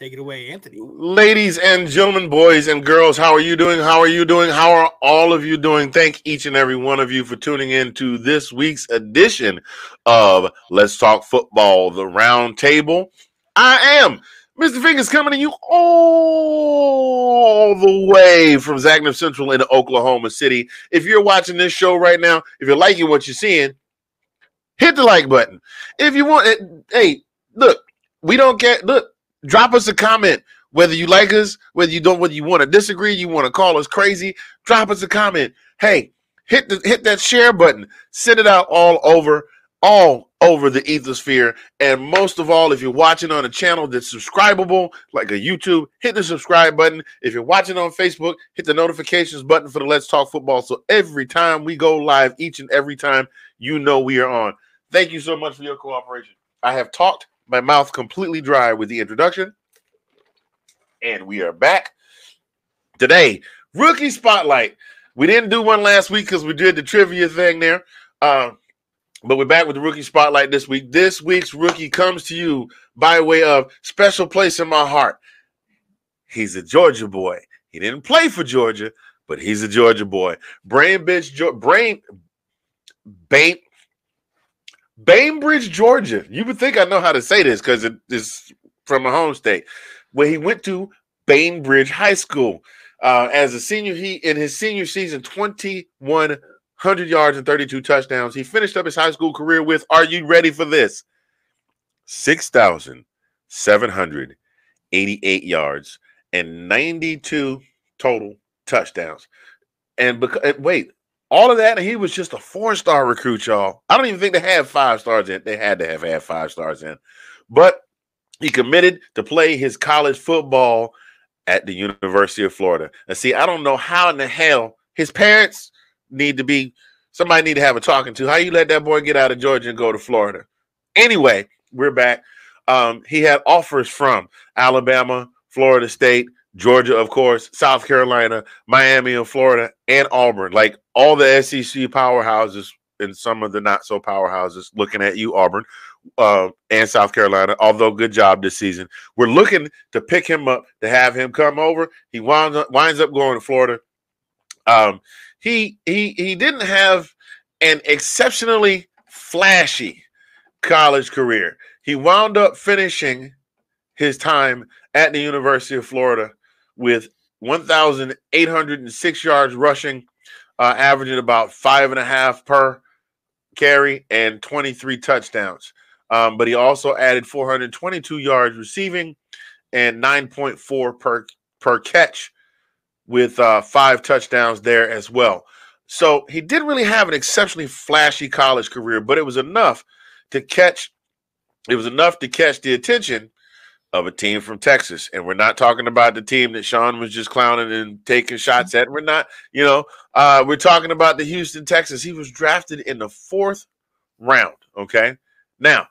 Take it away, Anthony. Ladies and gentlemen, boys and girls, how are you doing? How are you doing? How are all of you doing? Thank each and every one of you for tuning in to this week's edition of Let's Talk Football, the Roundtable. I am Mr. Fingers coming to you all the way from Zagnip Central in Oklahoma City. If you're watching this show right now, if you're liking what you're seeing, hit the like button. If you want it, hey, look, we don't get, look, drop us a comment. Whether you like us, whether you don't, whether you want to disagree, you want to call us crazy, drop us a comment. Hey, hit that share button. Send it out all over the ethosphere. And most of all, if you're watching on a channel that's subscribable, like a YouTube, hit the subscribe button. If you're watching on Facebook, hit the notifications button for the Let's Talk Football. So every time we go live, each and every time, you know we are on. Thank you so much for your cooperation. I have talked my mouth completely dry with the introduction. And we are back today. Rookie Spotlight. We didn't do one last week because we did the trivia thing there. But we're back with the Rookie Spotlight this week. This week's rookie comes to you by way of special place in my heart. He's a Georgia boy. He didn't play for Georgia, but he's a Georgia boy. Bainbridge, Georgia. You would think I know how to say this because it is from my home state, where he went to Bainbridge High School. As a senior, he in his senior season, 2,100 yards and 32 touchdowns. He finished up his high school career with, are you ready for this? 6,788 yards and 92 total touchdowns. And wait, all of that, and he was just a 4-star recruit, y'all. I don't even think they had 5 stars in. They had to have had 5 stars in. But he committed to play his college football at the University of Florida. And see, I don't know how in the hell his parents somebody need to have a talking to. How you let that boy get out of Georgia and go to Florida? Anyway, we're back. He had offers from Alabama, Florida State, Georgia, of course, South Carolina, Miami and Florida, and Auburn. Like all the SEC powerhouses and some of the not so powerhouses looking at you, Auburn. And South Carolina, although good job this season. We're looking to pick him up, to have him come over. He winds up going to Florida. He didn't have an exceptionally flashy college career. He wound up finishing his time at the University of Florida with 1,806 yards rushing, averaging about 5.5 per carry and 23 touchdowns. But he also added 422 yards receiving and 9.4 per catch with 5 touchdowns there as well. So he didn't really have an exceptionally flashy college career, but it was enough to catch the attention of a team from Texas. And we're not talking about the team that Sean was just clowning and taking shots at. We're not, we're talking about the Houston Texans. He was drafted in the 4th round, okay? Now,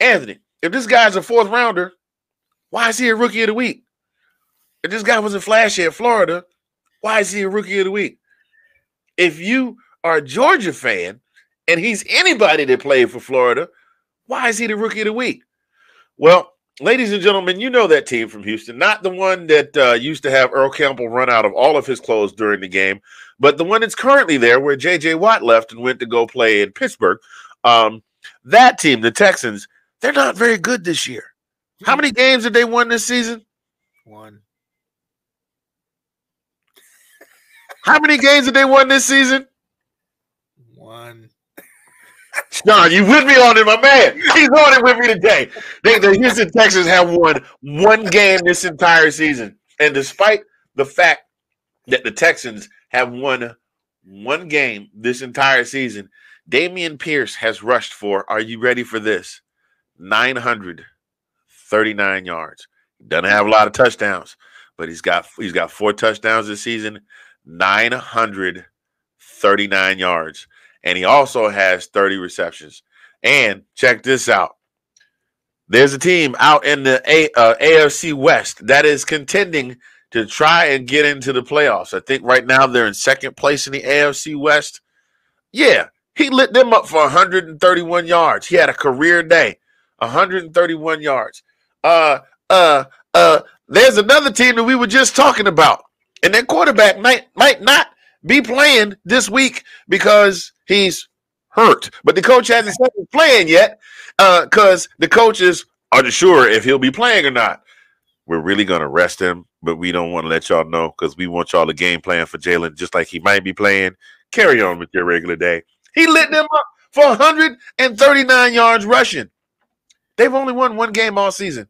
Anthony, if this guy's a 4th rounder, why is he a Rookie of the Week? If this guy wasn't flashy at Florida, why is he a Rookie of the Week? If you are a Georgia fan and he's anybody that played for Florida, why is he the Rookie of the Week? Well, ladies and gentlemen, you know that team from Houston, not the one that used to have Earl Campbell run out of all of his clothes during the game, but the one that's currently there where J.J. Watt left and went to go play in Pittsburgh. That team, the Texans, they're not very good this year. How many games did they win this season? 1. How many games did they win this season? 1. Sean, you with me on it, my man. He's on it with me today. The Houston Texans have won 1 game this entire season. And despite the fact that the Texans have won 1 game this entire season, Dameon Pierce has rushed for, are you ready for this? 939 yards. Doesn't have a lot of touchdowns, but he's got 4 touchdowns this season, 939 yards. And he also has 30 receptions. And check this out. There's a team out in the AFC West that is contending to try and get into the playoffs. I think right now they're in 2nd place in the AFC West. Yeah, he lit them up for 131 yards. He had a career day, 131 yards. there's another team that we were just talking about, and their quarterback might not be playing this week because he's hurt. But the coach hasn't said he's playing yet because the coaches aren't sure if he'll be playing or not. We're really going to rest him, but we don't want to let y'all know because we want y'all to game plan for Jalen just like he might be playing. Carry on with your regular day. He lit them up for 139 yards rushing. They've only won one game all season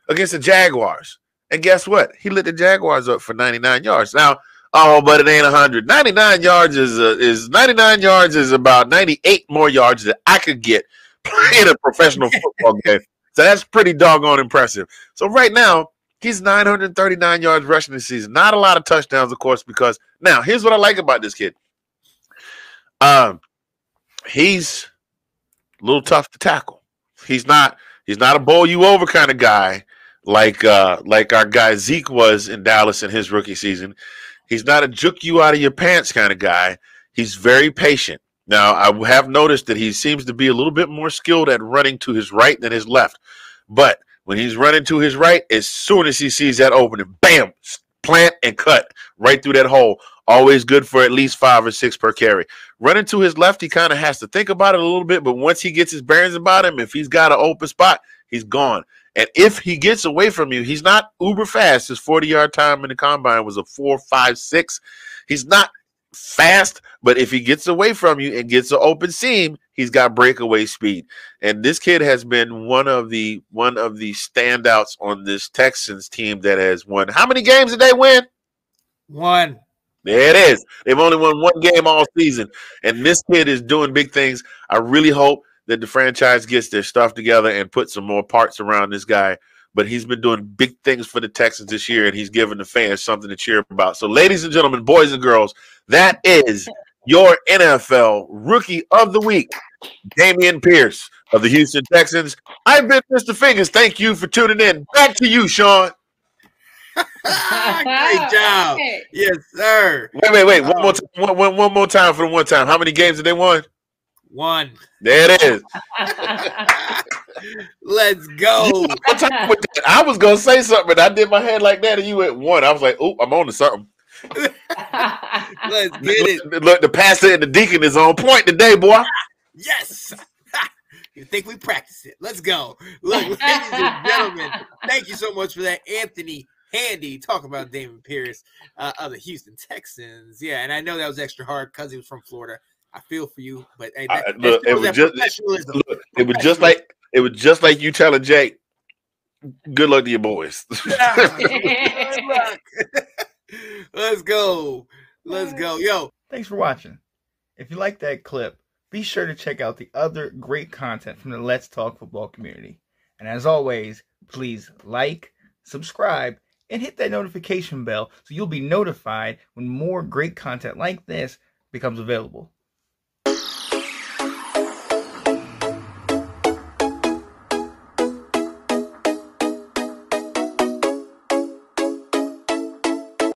against the Jaguars. And guess what? He lit the Jaguars up for 99 yards. Now, but it ain't 100. 99 yards is 99 yards is about 98 more yards that I could get playing a professional football game. So that's pretty doggone impressive. So right now, he's 939 yards rushing this season. Not a lot of touchdowns, of course, because now here's what I like about this kid. He's a little tough to tackle. He's not a bowl you over kind of guy like our guy Zeke was in Dallas in his rookie season. He's not a juke you out of your pants kind of guy. He's very patient. Now, I have noticed that he seems to be a little bit more skilled at running to his right than his left. But when he's running to his right, as soon as he sees that opening, bam, plant and cut right through that hole. Always good for at least 5 or 6 per carry. Running to his left, he kind of has to think about it a little bit. But once he gets his bearings about him, if he's got an open spot, he's gone. And if he gets away from you, he's not uber fast. His 40-yard time in the combine was a 4.56. He's not fast, but if he gets away from you and gets an open seam, he's got breakaway speed. And this kid has been one of the standouts on this Texans team that has won. How many games did they win? 1. There it is. They've only won one game all season, and this kid is doing big things. I really hope that the franchise gets their stuff together and put some more parts around this guy. But he's been doing big things for the Texans this year, and he's giving the fans something to cheer about. So, ladies and gentlemen, boys and girls, that is your NFL Rookie of the Week, Dameon Pierce of the Houston Texans. I've been Mr. Fingers. Thank you for tuning in. Back to you, Sean. Great job. Yes, sir. Wait. One more time for the one time. How many games did they won? 1. There it is. Let's go. I was going to say something, but I did my head like that, and you went 1. I was like, oh, I'm on to something. Let's get it. Look, the pastor and the deacon is on point today, boy. Yes. You think we practice it? Let's go. Look, ladies and gentlemen, thank you so much for that, Anthony Handy. Talk about Dameon Pierce of the Houston Texans. Yeah, and I know that was extra hard because he was from Florida. I feel for you, but hey, it was just like you telling Jake, good luck to your boys. Good luck. Let's go. Yo. Thanks for watching. If you like that clip, be sure to check out the other great content from the Let's Talk Football community. And as always, please like, subscribe, and hit that notification bell so you'll be notified when more great content like this becomes available.